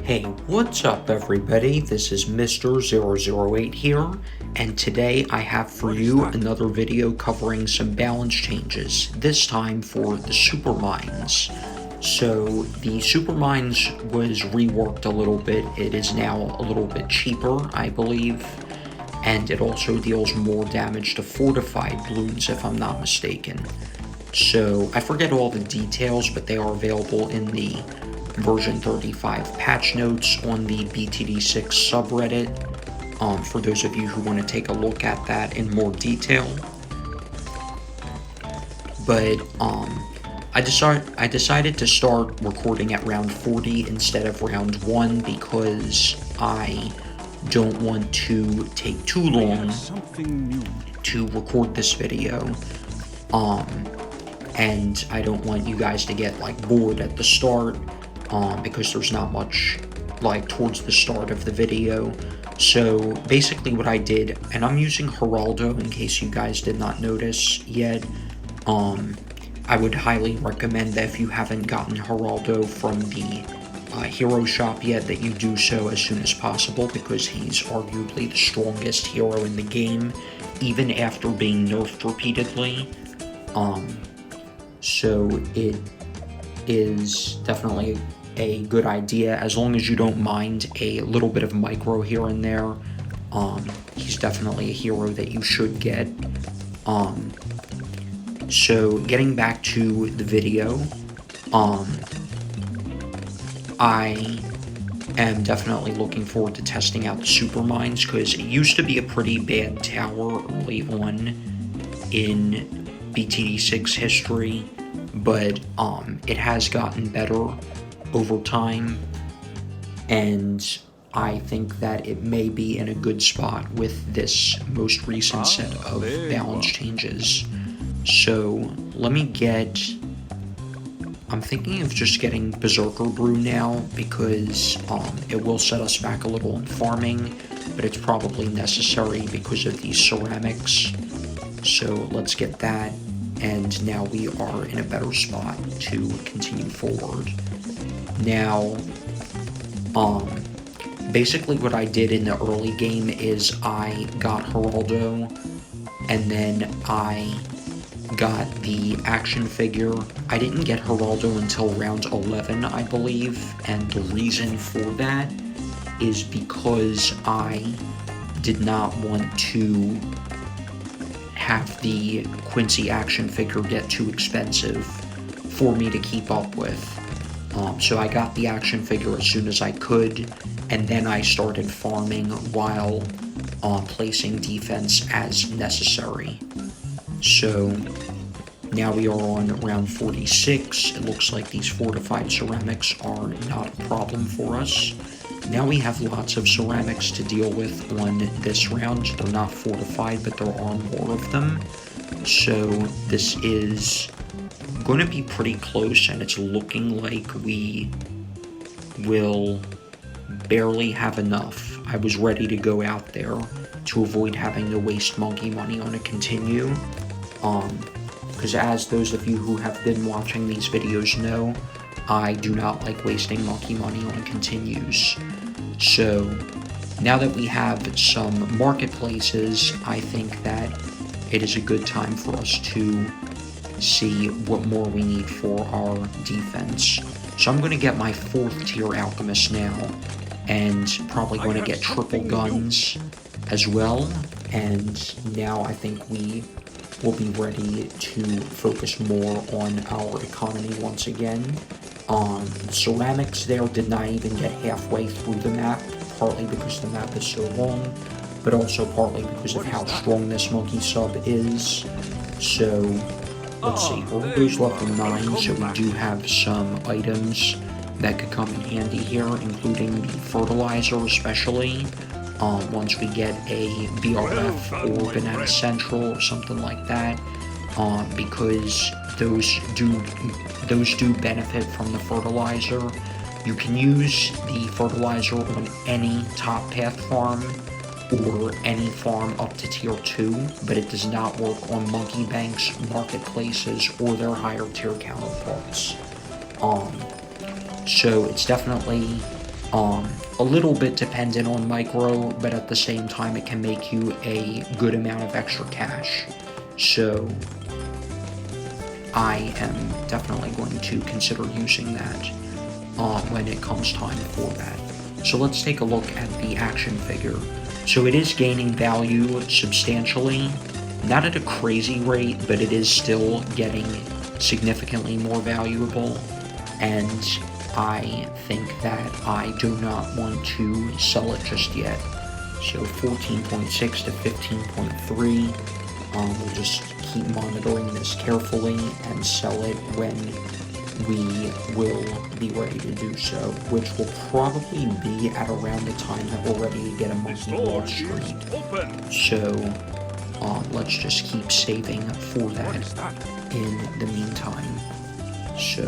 Hey, what's up everybody? This is Mr. 008 here, and today I have for you another video covering some balance changes, this time for the supermines. So, the supermines was reworked a little bit. It is now a little bit cheaper, I believe, and it also deals more damage to fortified balloons, if I'm not mistaken. So, I forget all the details, but they are available in the version 35 patch notes on the BTD6 subreddit, for those of you who want to take a look at that in more detail. But I decided to start recording at round 40 instead of round 1 because I don't want to take too long to record this video, and I don't want you guys to get bored at the start, because there's not much towards the start of the video. So basically what I did, and I'm using Geraldo in case you guys did not notice yet, I would highly recommend that if you haven't gotten Geraldo from the hero shop yet, that you do so as soon as possible, because he's arguably the strongest hero in the game, even after being nerfed repeatedly. So it is definitely a good idea, as long as you don't mind a little bit of micro here and there. He's definitely a hero that you should get. So getting back to the video, I am definitely looking forward to testing out the supermines, because it used to be a pretty bad tower early on in BTD6 history, but it has gotten better over time, and I think that it may be in a good spot with this most recent set of balance changes. So let me I'm thinking of just getting Berserker Brew now, because it will set us back a little in farming, but it's probably necessary because of these ceramics. So let's get that, and now we are in a better spot to continue forward. Now, basically what I did in the early game is I got Geraldo, and then I got the action figure. I didn't get Geraldo until round 11, I believe, and the reason for that is because I did not want to have the Quincy action figure get too expensive for me to keep up with. So I got the action figure as soon as I could, and then I started farming while placing defense as necessary. So now we are on round 46. It looks like these fortified ceramics are not a problem for us. Now we have lots of ceramics to deal with on this round. They're not fortified, but there are more of them. So this is going to be pretty close, and it's looking like we will barely have enough. I was ready to go out there to avoid having to waste monkey money on a continue, because as those of you who have been watching these videos know, I do not like wasting monkey money on continues. So now that we have some marketplaces, I think that it is a good time for us to see what more we need for our defense. So I'm going to get my 4th tier alchemist now, and probably going to get triple guns as well, and now I think we will be ready to focus more on our economy once again. Ceramics there did not even get halfway through the map, partly because the map is so long, but also partly because of how strong this monkey sub is. So let's see, Geraldo's level 9, so we do have some items that could come in handy here, including the fertilizer especially, once we get a BRF or Banana Central or something like that, because those do benefit from the fertilizer. You can use the fertilizer on any top path farm, or any farm up to tier 2, but it does not work on monkey banks, marketplaces, or their higher tier counterparts. So it's definitely A little bit dependent on micro, but at the same time it can make you a good amount of extra cash. So I am definitely going to consider using that when it comes time for that. So let's take a look at the action figure. So it is gaining value substantially, not at a crazy rate, but it is still getting significantly more valuable, and I think that I do not want to sell it just yet. So 14.6 to 15.3, we'll just keep monitoring this carefully and sell it when we will be ready to do so, which will probably be at around the time that we're ready to get a monthly Wall Street. So let's just keep saving for that in the meantime. So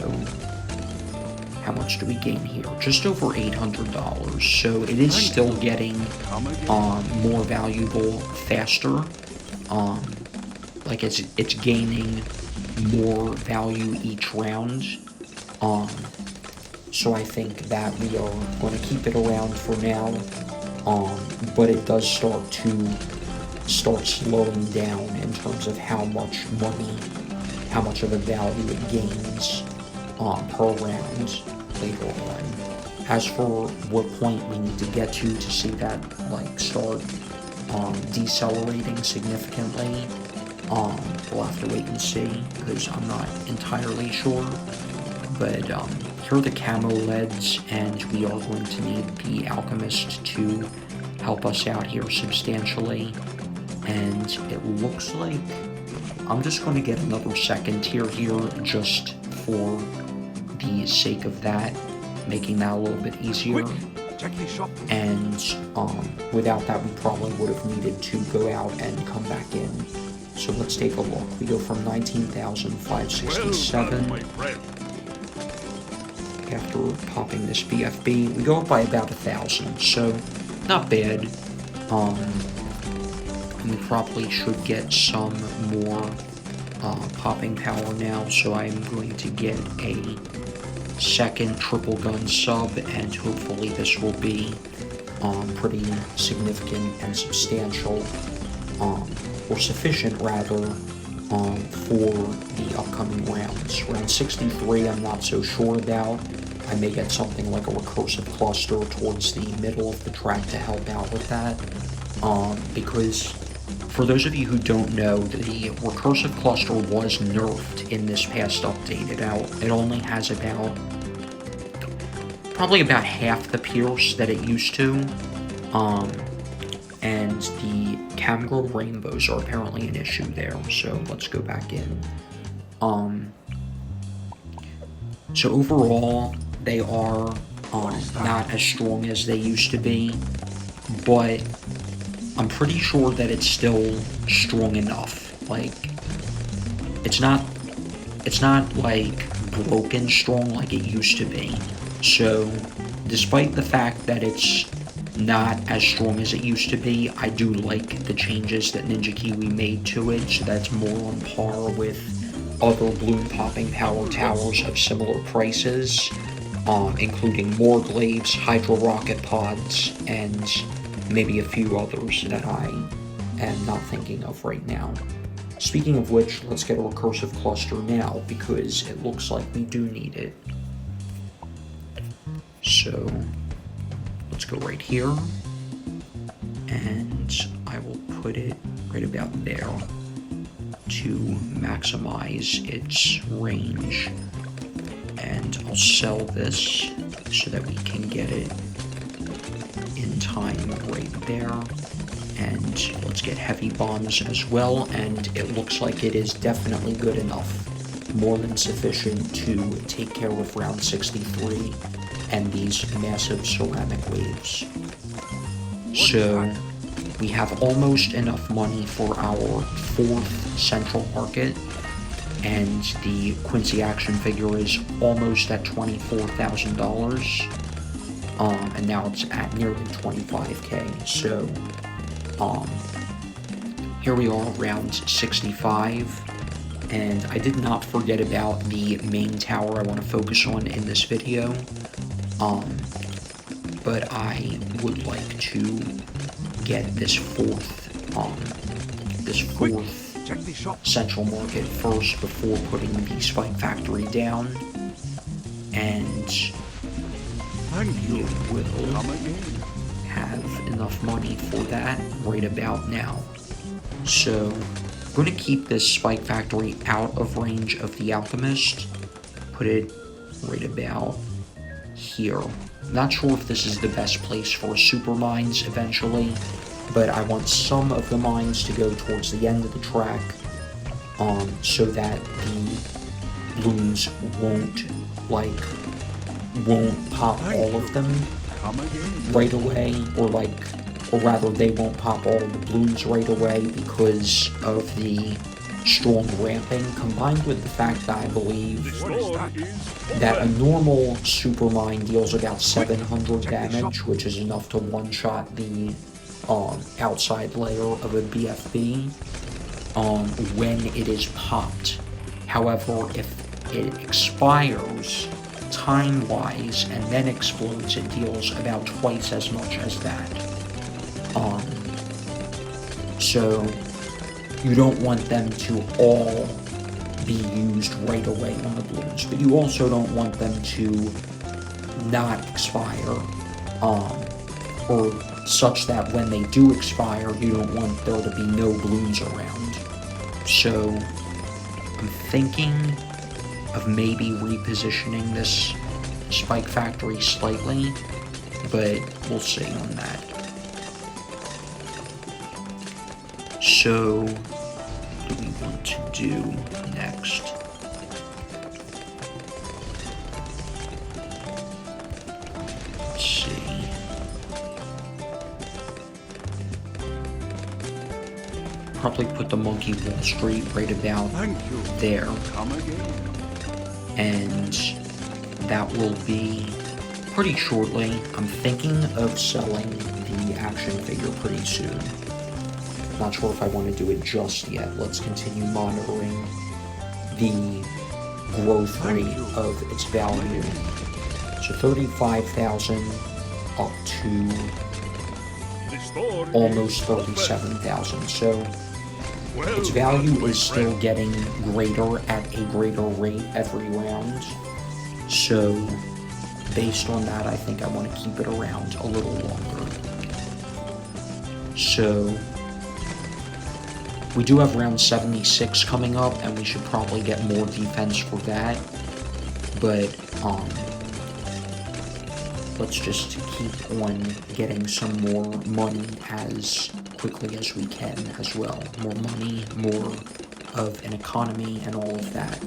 how much do we gain here? Just over $800. So it is still getting more valuable faster. Like it's gaining more value each round. So I think that we are going to keep it around for now. But it does start slowing down in terms of how much money, how much of a value it gains per round later on. As for what point we need to get to see that like start decelerating significantly, we'll have to wait and see, because I'm not entirely sure. But here are the camo leads, and we are going to need the alchemist to help us out here substantially. And it looks like I'm just going to get another second tier here just for the sake of that, making that a little bit easier. And without that, we probably would have needed to go out and come back in. So let's take a look. We go from 19,567 after popping this BFB. We go up by about 1,000, so not bad. And we probably should get some more popping power now, so I'm going to get a second triple gun sub, and hopefully this will be pretty significant and substantial, or sufficient rather, for the upcoming rounds. Round 63 I'm not so sure about. I may get something like a recursive cluster towards the middle of the track to help out with that, because for those of you who don't know, the recursive cluster was nerfed in this past update. It only has probably about half the pierce that it used to, and the Camgro rainbows are apparently an issue there, so let's go back in. So overall, they are not as strong as they used to be, but I'm pretty sure that it's still strong enough. Like, it's not like broken strong like it used to be. So despite the fact that it's not as strong as it used to be, I do like the changes that Ninja Kiwi made to it, so that's more on par with other balloon popping power towers of similar prices, including more glaives, hydro rocket pods, and maybe a few others that I am not thinking of right now. Speaking of which, let's get a recursive cluster now, because it looks like we do need it. So let's go right here, and I will put it right about there to maximize its range. And I'll sell this so that we can get it in time right there. And let's get heavy bombs as well, and it looks like it is definitely good enough, more than sufficient to take care of round 63 and these massive ceramic waves. So we have almost enough money for our 4th central market, and the Quincy action figure is almost at $24,000, and now it's at nearly 25k. So here we are, round 65, and I did not forget about the main tower I want to focus on in this video. but I would like to get this fourth central market first before putting the spike factory down, and you will have enough money for that right about now. So I'm going to keep this spike factory out of range of the alchemist, put it right about here. Not sure if this is the best place for super mines eventually, but I want some of the mines to go towards the end of the track, so that the balloons won't pop all of them right away, or rather they won't pop all of the balloons right away because of the strong ramping, combined with the fact that I believe that a normal super mine deals about 700 damage, which is enough to one-shot the outside layer of a BFB when it is popped. However, if it expires time-wise and then explodes, it deals about twice as much as that. So you don't want them to all be used right away on the balloons, but you also don't want them to not expire, or such that when they do expire, you don't want there to be no balloons around. So I'm thinking of maybe repositioning this spike factory slightly, but we'll see on that. So what do we want to do next? Let's see. Probably put the Monkey Wall Street right about there. And that will be pretty shortly. I'm thinking of selling the action figure pretty soon. Not sure if I want to do it just yet. Let's continue monitoring the growth rate of its value. So 35,000 up to almost 37,000. So its value is still getting greater at a greater rate every round. So based on that, I think I want to keep it around a little longer. So we do have round 76 coming up, and we should probably get more defense for that. But let's just keep on getting some more money as quickly as we can as well. More money, more of an economy, and all of that.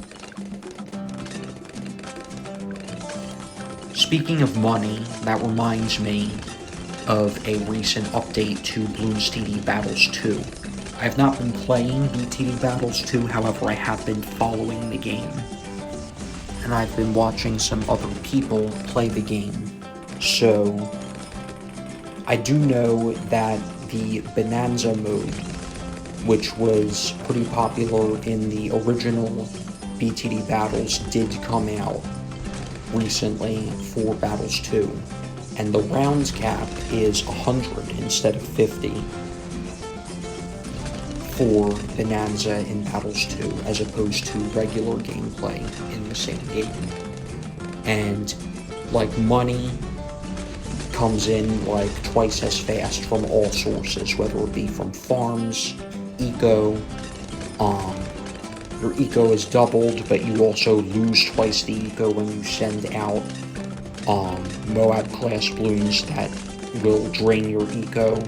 Speaking of money, that reminds me of a recent update to Bloons TD Battles 2. I have not been playing BTD Battles 2, however I have been following the game. And I've been watching some other people play the game. So I do know that the Bonanza mode, which was pretty popular in the original BTD Battles, did come out recently for Battles 2. And the rounds cap is 100 instead of 50 for Bonanza in Battles 2, as opposed to regular gameplay in the same game. And, like, money comes in, like, twice as fast from all sources, whether it be from farms, eco, your eco is doubled, but you also lose twice the eco when you send out, Moab class balloons that will drain your eco.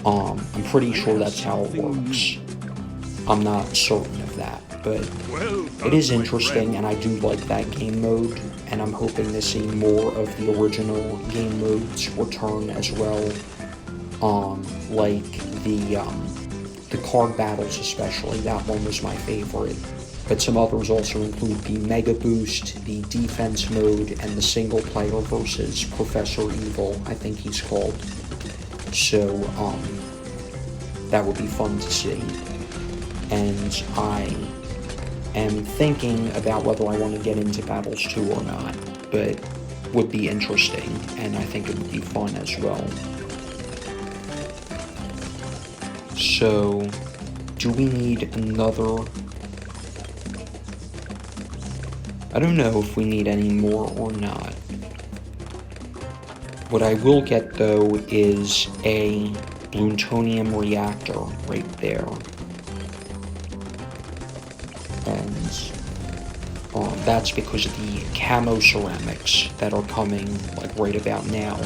I'm pretty sure that's how it works. I'm not certain of that, but it is interesting, and I do like that game mode, and I'm hoping to see more of the original game modes return as well. Like the card battles especially, that one was my favorite. But some others also include the Mega Boost, the Defense mode, and the single player versus Professor Evil, I think he's called. So, that would be fun to see. And I am thinking about whether I want to get into Battles 2 or not. But would be interesting, and I think it would be fun as well. So, do we need another? I don't know if we need any more or not. What I will get, though, is a plutonium reactor right there. And that's because of the camo ceramics that are coming, like, right about now.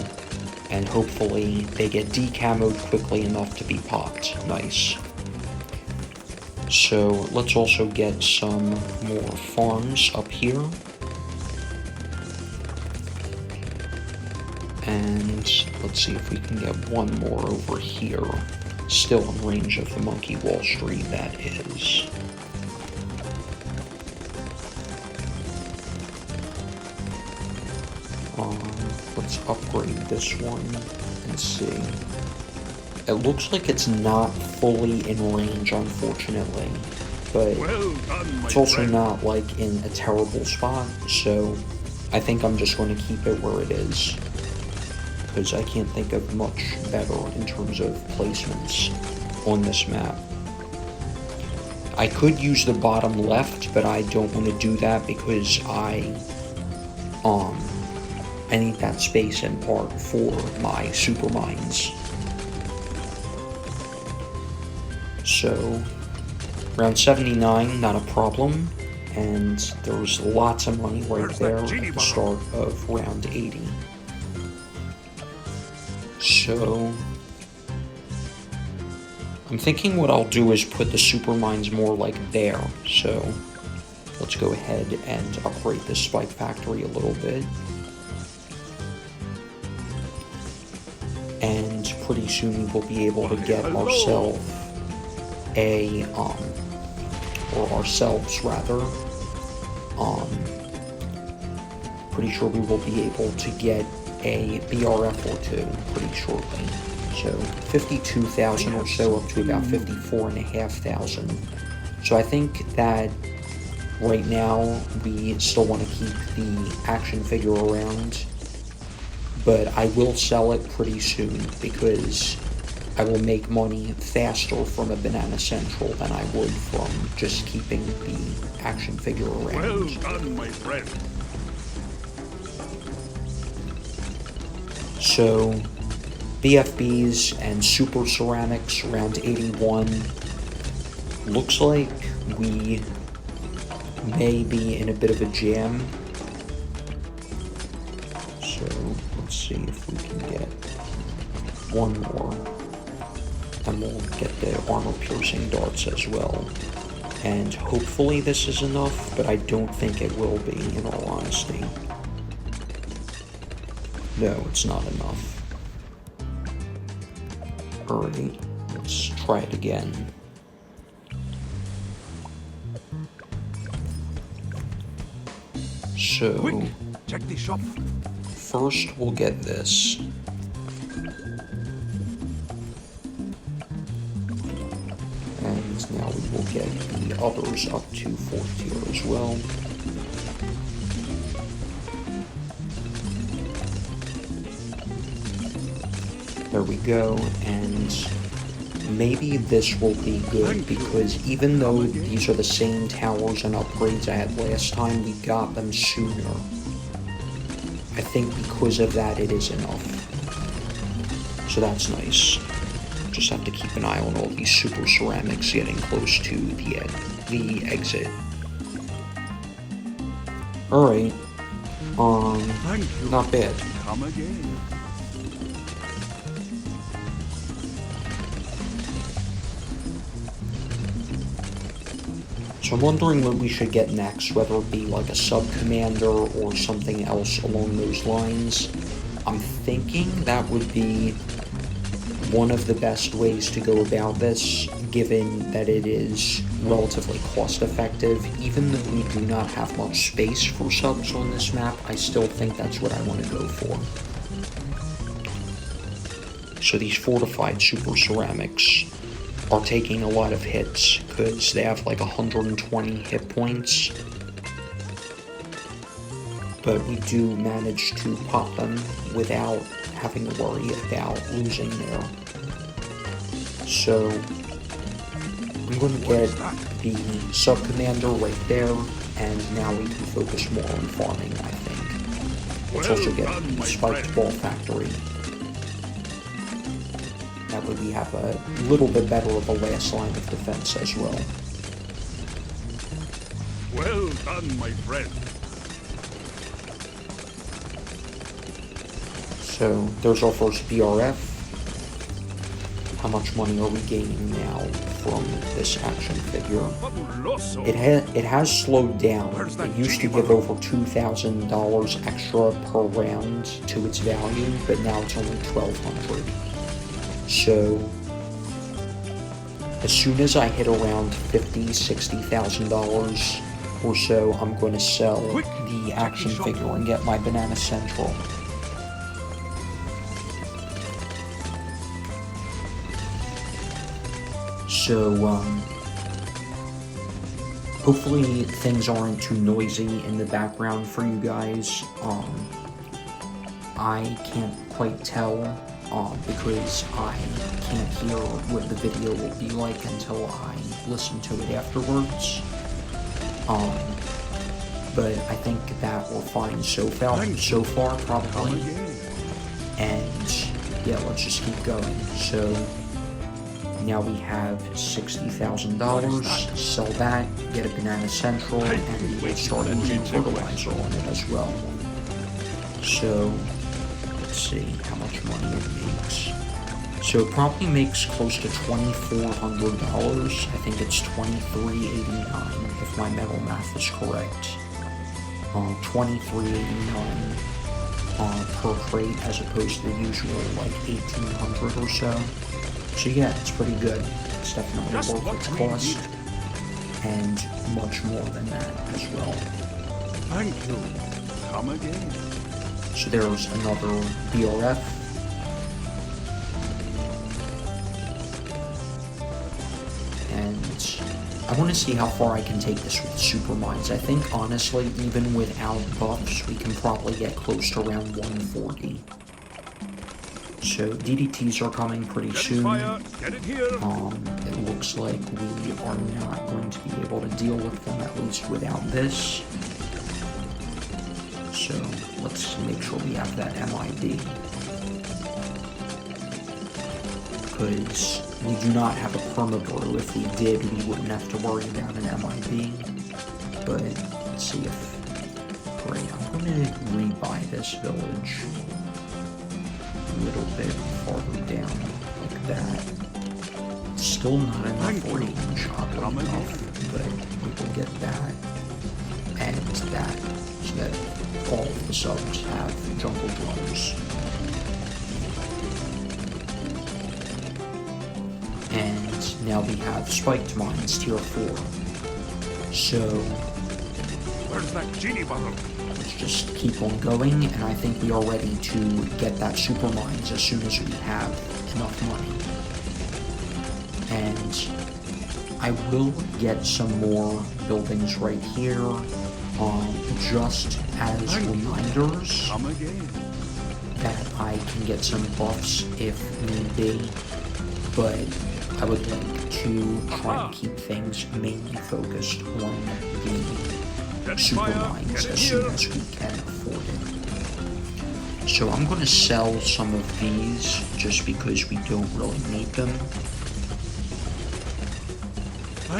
And hopefully they get decamoed quickly enough to be popped. Nice. So let's also get some more farms up here. And let's see if we can get one more over here. Still in range of the Monkey Wall Street, that is. Let's upgrade this one and see. It looks like it's not fully in range, unfortunately, but it's also not like in a terrible spot, so I think I'm just going to keep it where it is, because I can't think of much better in terms of placements on this map. I could use the bottom left, but I don't want to do that because I need that space in part for my super mines. So, round 79, not a problem, and there's lots of money right there at the start of round 80. So, I'm thinking what I'll do is put the super mines more like there, so let's go ahead and upgrade this spike factory a little bit. And pretty soon we'll be able to get ourselves pretty sure we will be able to get a BRF or two pretty shortly. So 52,000 or so up to about 54,500. So I think that right now we still want to keep the action figure around, but I will sell it pretty soon because I will make money faster from a Banana Central than I would from just keeping the action figure around. Well done, my friend. So, BFBs and Super Ceramics round 81. Looks like we may be in a bit of a jam. So, let's see if we can get one more. And we'll get the armor-piercing darts as well. And hopefully this is enough, but I don't think it will be, in all honesty. No, it's not enough. Alright, let's try it again. So, Quick, check the shop. First we'll get this. And now we will get the others up to 4th tier as well. There we go, and maybe this will be good, because even though these are the same towers and upgrades I had last time, we got them sooner. I think because of that it is enough. So that's nice. Just have to keep an eye on all these super ceramics getting close to the exit. Alright. Not bad. Come again. So I'm wondering what we should get next, whether it be like a sub-commander or something else along those lines. I'm thinking that would be one of the best ways to go about this, given that it is relatively cost-effective. Even though we do not have much space for subs on this map, I still think that's what I want to go for. So these fortified super ceramics are taking a lot of hits, because they have like 120 hit points. but we do manage to pop them without having to worry about losing there. So I'm going to get the sub-commander right there, and now we can focus more on farming, I think. Let's also get the spiked ball factory. That way we have a little bit better of a last line of defense as well. Well done, my friend. So there's our first BRF. How much money are we gaining now from this action figure? Fabuloso. It has slowed down. It used to give over $2,000 extra per round to its value, but now it's only $1,200. So as soon as I hit around $50,000-$60,000 or so, I'm going to sell the action figure and get my Banana Central. So, hopefully things aren't too noisy in the background for you guys. I can't quite tell, because I can't hear what the video will be like until I listen to it afterwards. But I think that we're fine so far, probably. And, yeah, let's just keep going. So, now we have $60,000, sell that, get a Banana Central, and we'll start using fertilizer on it as well. So, let's see how much money it makes. So it probably makes close to $2,400. I think it's $2,389 if my mental math is correct. $2,389 per crate as opposed to the usual like $1,800 or so. So yeah, it's pretty good. It's definitely worth its cost, and much more than that as well. Thank you. Come again. So there's another BRF. And I want to see how far I can take this with super mines. I think honestly, even without buffs, we can probably get close to around 140. So DDTs are coming pretty soon. It looks like we are not going to be able to deal with them, at least without this. So let's make sure we have that MID. Because we do not have a perma-brew. If we did, we wouldn't have to worry about an MID. But let's see if... Great, I'm going to rebuy this village a little bit farther down, like that. Still not enough range, oddly enough, but we will get that and that, so that all of the subs have jungle drums. And now we have spiked mines, tier 4. So Where's that genie bottle? let's just keep on going, and I think we are ready to get that super mines as soon as we have enough money. And I will get some more buildings right here, just as reminders Come again. that I can get some buffs if need be, but I would like to try and keep things mainly focused on the super mines as soon as we can afford it. So I'm going to sell some of these just because we don't really need them.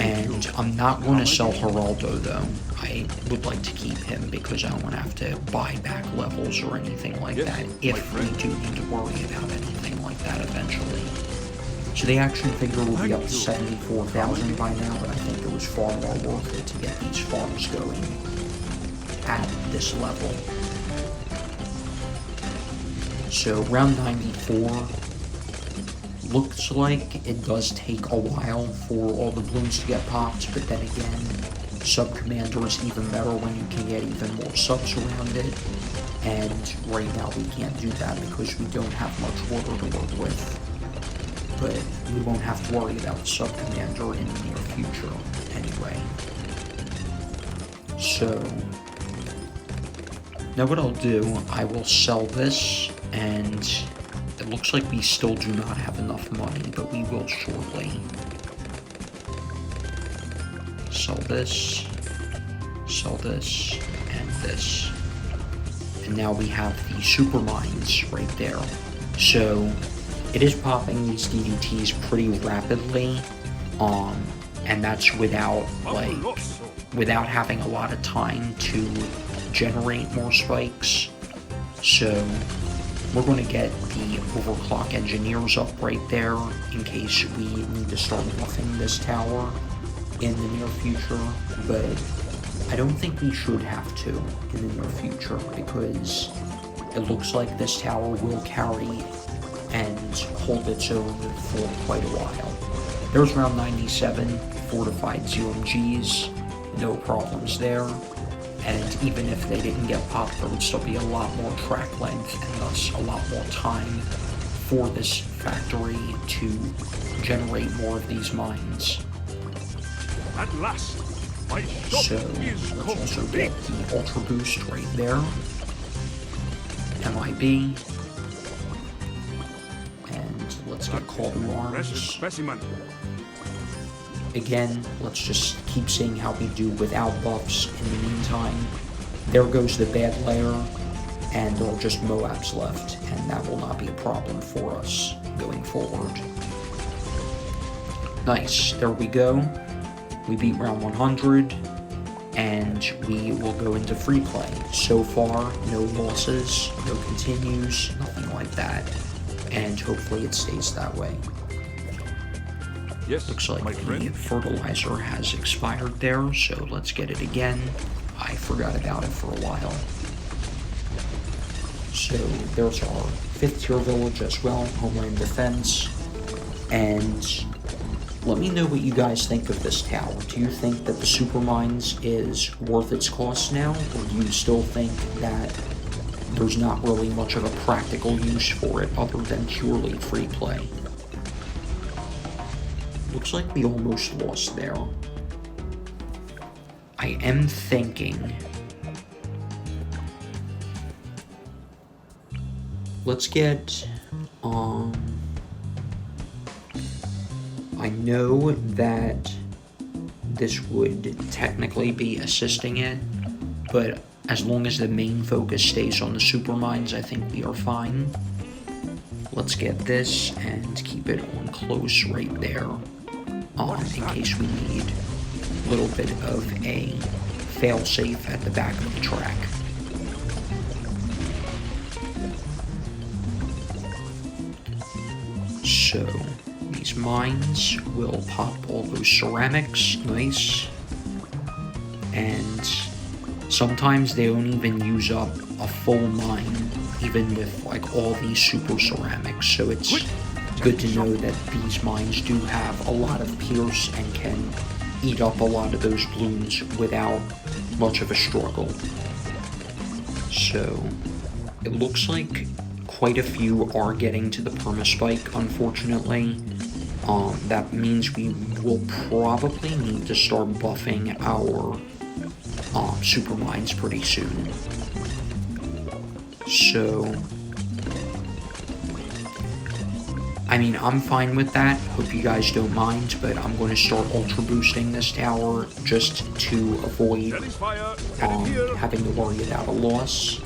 And I'm not going to sell Geraldo though. I would like to keep him because I don't want to have to buy back levels or anything like that if we do need to worry about anything like that eventually. So the action figure will be up to 74,000 by now, but I think it was far more worth it to get these farms going at this level. So round 94, looks like it does take a while for all the balloons to get popped, but then again, Sub-Commander is even better when you can get even more subs around it, and right now we can't do that because we don't have much water to work with. But we won't have to worry about Sub-Commander in the near future anyway. So Now what I'll do, I will sell this, and it looks like we still do not have enough money, but we will shortly. Sell this, and this. And now we have the super mines right there. So it is popping these DDTs pretty rapidly, and that's without without having a lot of time to generate more spikes. So we're going to get the overclock engineers up right there in case we need to start buffing this tower in the near future, but I don't think we should have to in the near future because it looks like this tower will carry and hold its own for quite a while. There's round 97, fortified ZMGs, no problems there, and even if they didn't get popped, there would still be a lot more track length and thus a lot more time for this factory to generate more of these mines. At last, my shop So is let's also complete. get the Ultra Boost right there. MIB. And let's get Call to Precious Arms. specimen. Again, let's just keep seeing how we do without buffs in the meantime. There goes the bad layer, and there are just Moabs left, and that will not be a problem for us going forward. Nice, there we go. We beat round 100, and we will go into free play. So far, no losses, no continues, nothing like that, and hopefully it stays that way. Yes, Looks like my the friend. fertilizer has expired there, so let's get it again. I forgot about it for a while. So there's our 5th tier village as well, Homeland Defense. And let me know what you guys think of this tower. Do you think that the super mines is worth its cost now, or do you still think that there's not really much of a practical use for it other than purely free play? Looks like we almost lost there. I am thinking, let's get, I know that this would technically be assisting it, but as long as the main focus stays on the super mines, I think we are fine. Let's get this and keep it on close right there, in case we need a little bit of a fail-safe at the back of the track. So these mines will pop all those ceramics, nice. And sometimes they don't even use up a full mine, even with like all these super ceramics. So it's good to know that these mines do have a lot of pierce and can eat up a lot of those balloons without much of a struggle. So it looks like quite a few are getting to the permaspike, unfortunately. That means we will probably need to start buffing our super mines pretty soon. So, I mean, I'm fine with that. Hope you guys don't mind, but I'm going to start ultra boosting this tower just to avoid having to worry about a loss.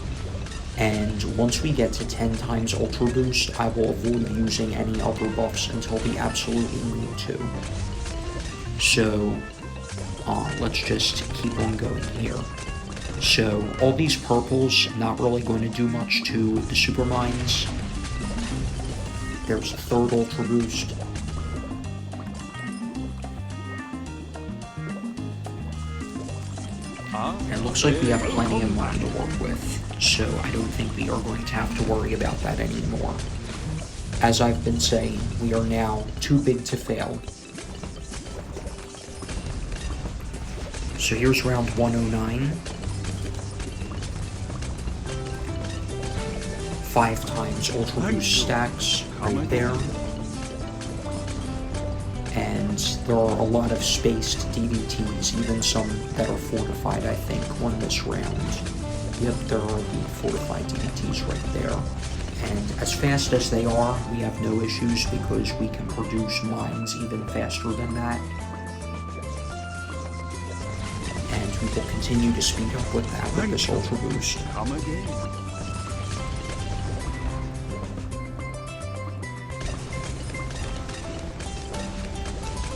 And once we get to 10 times ultra boost, I will avoid using any other buffs until we absolutely need to. So, let's just keep on going here. So, all these purples, not really going to do much to the super mines. There's a 3rd ultra boost. And it looks like we have plenty of money to work with. So I don't think we are going to have to worry about that anymore. As I've been saying, we are now too big to fail. So here's round 109. 5 times ultra boost stacks right there. And there are a lot of spaced DVTs, even some that are fortified, I think, on this round. Yep, there are the fortified DVTs right there. And as fast as they are, we have no issues because we can produce mines even faster than that. And we will continue to speed up with that with this Ultra Boost. Come again.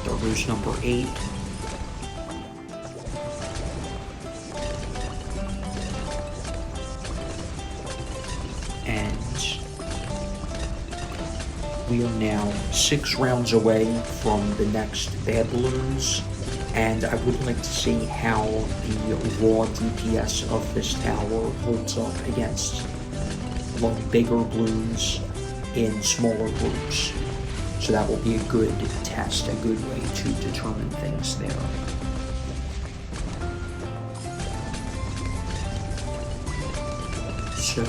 There goes number 8. And we are now 6 rounds away from the next bad balloons, and I would like to see how the raw DPS of this tower holds up against bigger balloons in smaller groups. So that will be a good test, a good way to determine things there. So,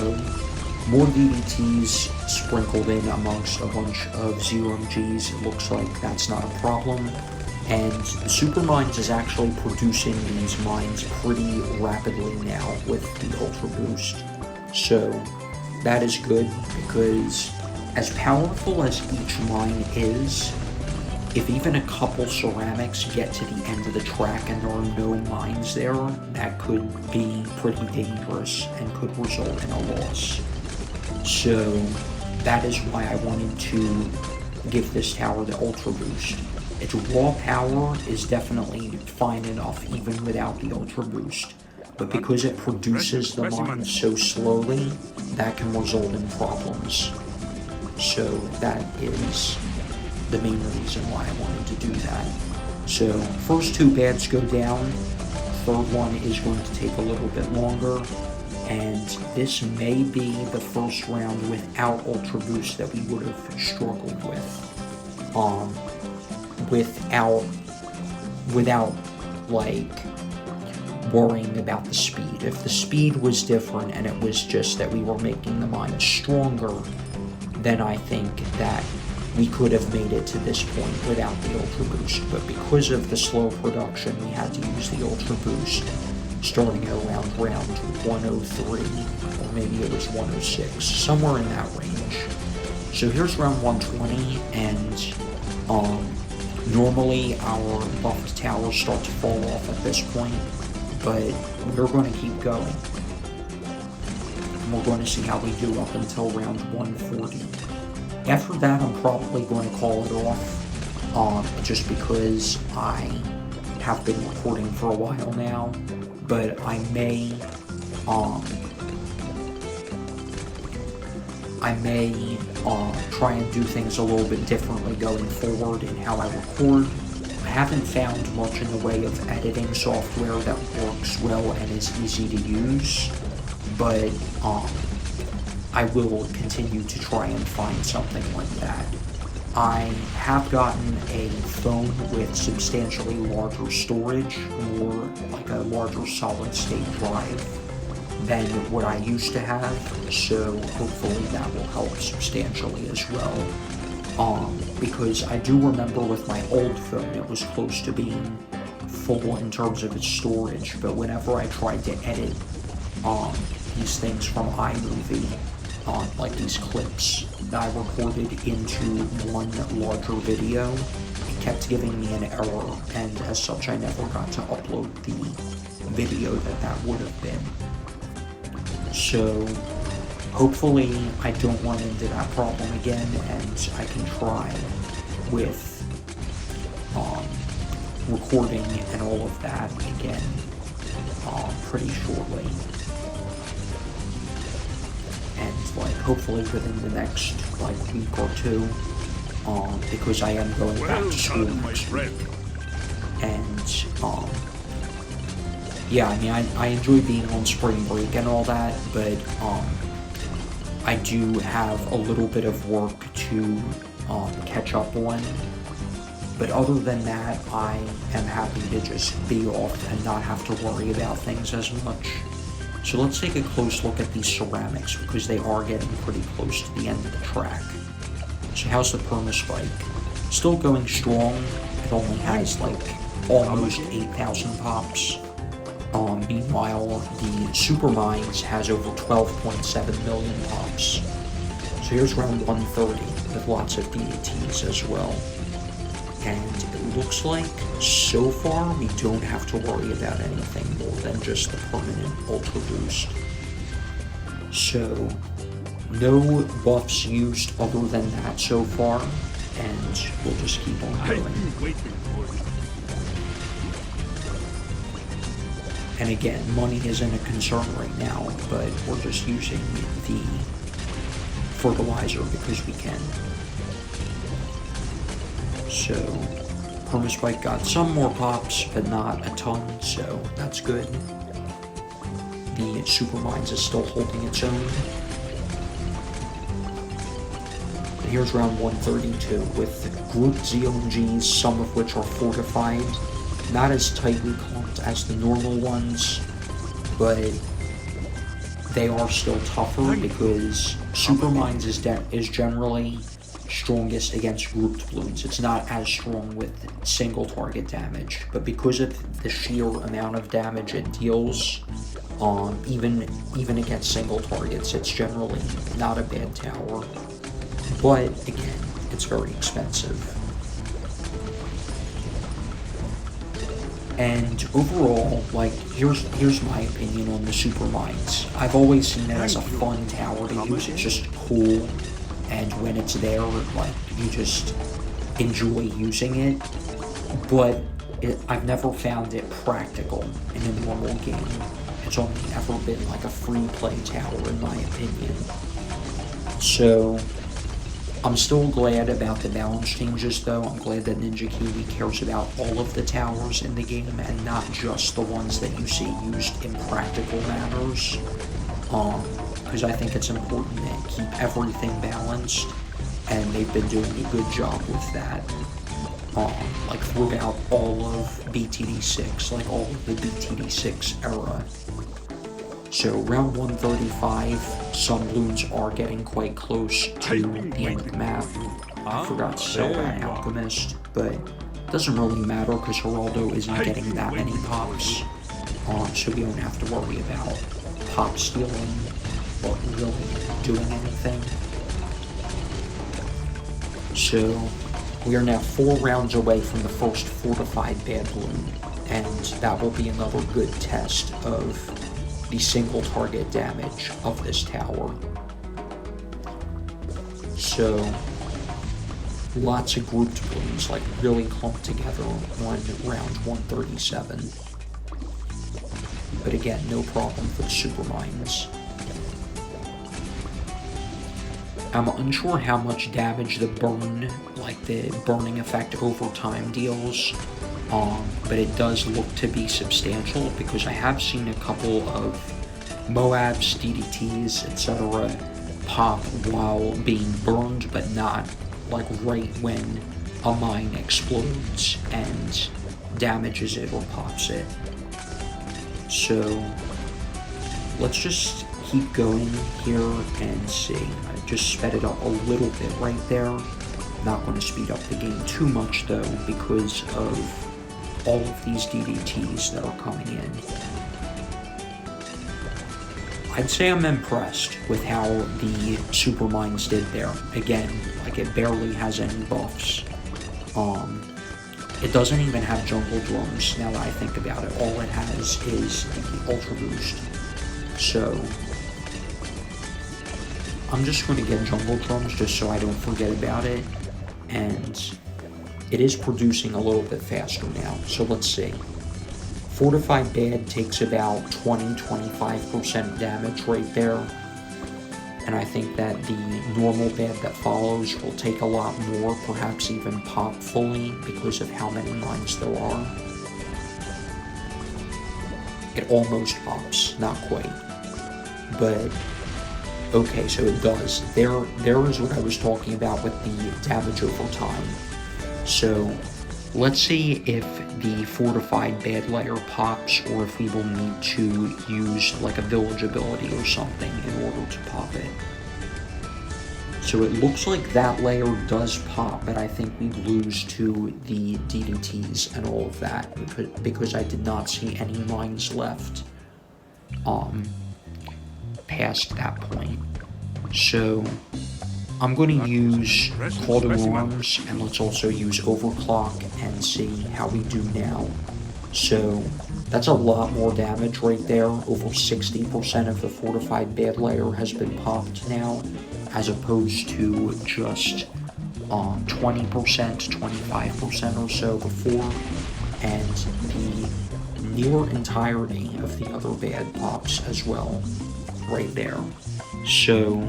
more DVTs sprinkled in amongst a bunch of ZOMGs. It looks like that's not a problem. And the Super Mines is actually producing these mines pretty rapidly now with the Ultra Boost. So, that is good because as powerful as each mine is, if even a couple ceramics get to the end of the track and there are no mines there, that could be pretty dangerous and could result in a loss. So that is why I wanted to give this tower the Ultra Boost. Its raw power is definitely fine enough even without the Ultra Boost, but because it produces the mines so slowly, that can result in problems. So that is the main reason why I wanted to do that. So first 2 bads go down, third one is going to take a little bit longer, and this may be the first round without Ultra Boost that we would have struggled with. Without like worrying about the speed. If the speed was different and it was just that we were making the mines stronger, then I think that we could have made it to this point without the Ultra Boost. But because of the slow production, we had to use the Ultra Boost starting around round 103, or maybe it was 106, somewhere in that range. So here's round 120, and normally our buffed towers start to fall off at this point, but we're going to keep going. And we're going to see how we do up until round 140. After that, I'm probably going to call it off, just because I have been recording for a while now, but I may try and do things a little bit differently going forward in how I record. I haven't found much in the way of editing software that works well and is easy to use, but I will continue to try and find something like that. I have gotten a phone with substantially larger storage, more like a larger solid-state drive than what I used to have, so hopefully that will help substantially as well. Because I do remember with my old phone, it was close to being full in terms of its storage, but whenever I tried to edit these things from iMovie, like these clips that I recorded into one larger video, it kept giving me an error, and as such I never got to upload the video that would have been. So hopefully I don't run into that problem again, and I can try with recording and all of that again pretty shortly. And like hopefully within the next like week or two, because I am going back to school next week. And yeah, I mean I enjoy being on spring break and all that, but I do have a little bit of work to catch up on. But other than that, I am happy to just be off and not have to worry about things as much. So let's take a close look at these ceramics, because they are getting pretty close to the end of the track. So how's the perma spike? Still going strong. It only has like almost 8,000 pops. Meanwhile, the Super Mines has over 12.7 million pops. So here's round 130 with lots of DDTs as well. And it looks like, so far, we don't have to worry about anything more than just the permanent Ultra Boost. So, no buffs used other than that so far, and we'll just keep on I've going. been waiting for it. And again, money isn't a concern right now, but we're just using the fertilizer because we can. So, Permaspike got some more pops, but not a ton, so that's good. The Super Mines is still holding its own. But here's round 132 with Group ZOMGs, some of which are fortified. Not as tightly clumped as the normal ones, but they are still tougher because Super Mines is generally strongest against grouped balloons. It's not as strong with single target damage, but because of the sheer amount of damage it deals, even against single targets, it's generally not a bad tower. But again, it's very expensive. And overall, like, here's my opinion on the Super Mines. I've always seen it as a fun tower to use. It's just cool, and when it's there, like, you just enjoy using it. But I've never found it practical in a normal game. It's only ever been like a free play tower, in my opinion. So, I'm still glad about the balance changes, though. I'm glad that Ninja Kiwi cares about all of the towers in the game and not just the ones that you see used in practical manners. Because I think it's important to keep everything balanced, and they've been doing a good job with that. Like throughout all of BTD6, like all of the BTD6 era. So round 135, some balloons are getting quite close to the end of the map. I forgot to sell that Alchemist, but it doesn't really matter because Geraldo isn't getting that many pops. So we don't have to worry about pop stealing or really doing anything. So we are now 4 rounds away from the first fortified bad balloon, and that will be another good test of the single target damage of this tower. So, lots of grouped balloons, like really clumped together on round 137. But again, no problem for the Super Mines. I'm unsure how much damage the burning effect over time deals. But it does look to be substantial because I have seen a couple of Moabs, DDTs, etc. pop while being burned, but not like right when a mine explodes and damages it or pops it. So let's just keep going here and see. I just sped it up a little bit right there. Not going to speed up the game too much though because of all of these DDTs that are coming in. I'd say I'm impressed with how the Super Mines did there. Again, like it barely has any buffs. It doesn't even have jungle drums now that I think about it. All it has is the Ultra Boost. So, I'm just going to get jungle drums just so I don't forget about it. And it is producing a little bit faster now, so let's see. Fortified Bad takes about 20-25% damage right there. And I think that the normal Bad that follows will take a lot more, perhaps even pop fully, because of how many mines there are. It almost pops, not quite. But, okay, so it does. There is what I was talking about with the damage over time. So, let's see if the fortified bad layer pops, or if we will need to use like a village ability or something in order to pop it. So it looks like that layer does pop, but I think we lose to the DDTs and all of that because I did not see any mines left past that point. So I'm going to use Call to Arms, and let's also use Overclock and see how we do now. So that's a lot more damage right there. Over 60% of the fortified bad layer has been popped now, as opposed to just 20%, 25% or so before, and the near entirety of the other bad pops as well, right there. So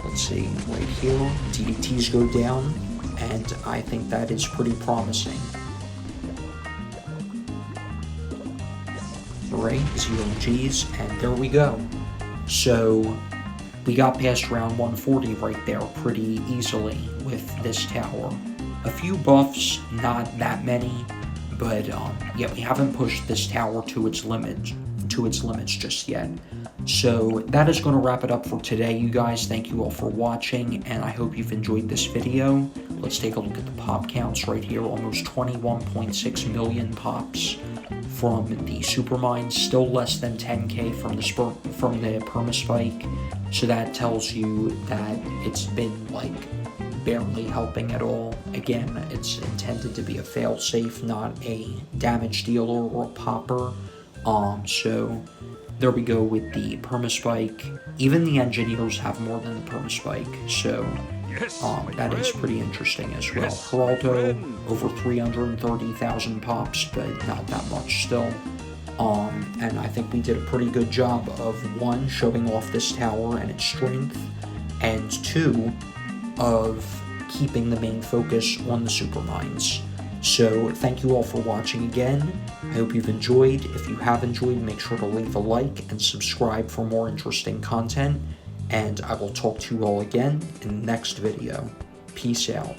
let's see, right here, DDTs go down, and I think that is pretty promising. Right, 0 Gs, and there we go. So we got past round 140 right there pretty easily with this tower. A few buffs, not that many, but yeah, we haven't pushed this tower to its limits just yet. So that is going to wrap it up for today, you guys. Thank you all for watching, and I hope you've enjoyed this video. Let's take a look at the pop counts right here. Almost 21.6 million pops from the supermines, still less than 10k from the permaspike. So that tells you that it's been like barely helping at all. Again, it's intended to be a failsafe, not a damage dealer or a popper. So there we go with the permaspike. Even the engineers have more than the permaspike, so that is pretty interesting as well. Geraldo, over 330,000 pops, but not that much still. And I think we did a pretty good job of, 1, showing off this tower and its strength, and 2, of keeping the main focus on the supermines. So thank you all for watching again. I hope you've enjoyed. If you have enjoyed, make sure to leave a like and subscribe for more interesting content. And I will talk to you all again in the next video. Peace out.